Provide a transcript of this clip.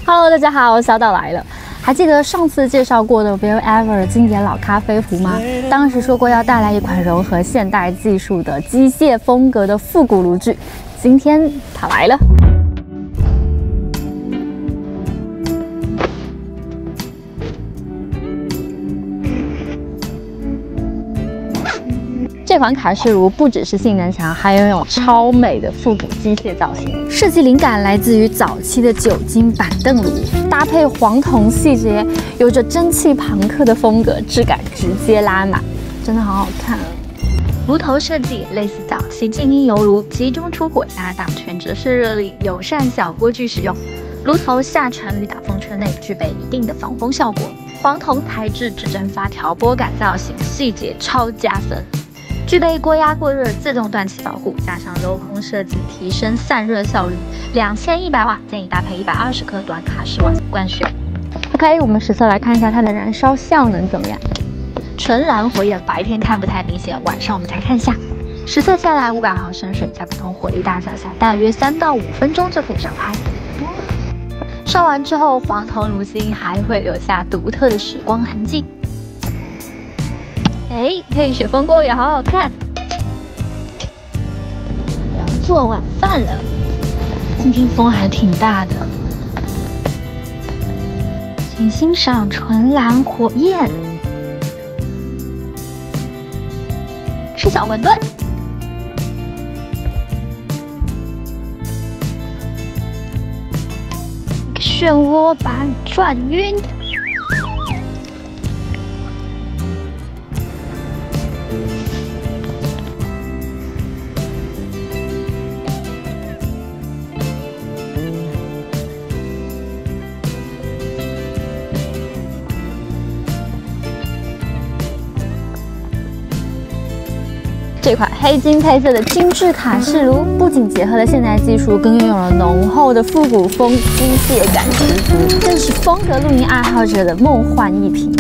Hello， 大家好，我是小岛来了。还记得上次介绍过的 Will Ever 经典老咖啡壶吗？当时说过要带来一款融合现代技术的机械风格的复古炉具，今天它来了。 这款卡式炉不只是性能强，还拥有超美的复古机械造型。设计灵感来自于早期的酒精板凳炉，搭配黄铜细节，有着蒸汽朋克的风格，质感直接拉满，真的好好看。炉头设计类似早期静音油炉，集中出火压档全折式热力，友善小锅具使用。炉头下沉与打风车内具备一定的防风效果。黄铜材质指针发条拨杆造型，细节超加分。 具备过压过热自动断气保护，加上镂空设计，提升散热效率。2100瓦，建议搭配120克短卡式瓦斯灌水。OK， 我们实测来看一下它的燃烧效能怎么样。纯蓝火焰，白天看不太明显，晚上我们再看一下。实测下来，500毫升水在不同火力大小下，大约3到5分钟就可以上开。烧完之后，黄铜炉芯还会留下独特的时光痕迹。 哎，配雪峰锅也好好看。要做晚饭了，今天风还挺大的。请欣赏纯蓝火焰，吃小馄饨。漩涡把你转晕。 这款黑金配色的精致卡式炉，不仅结合了现代技术，更拥有了浓厚的复古风，机械感十足，更是风格露营爱好者的梦幻一品。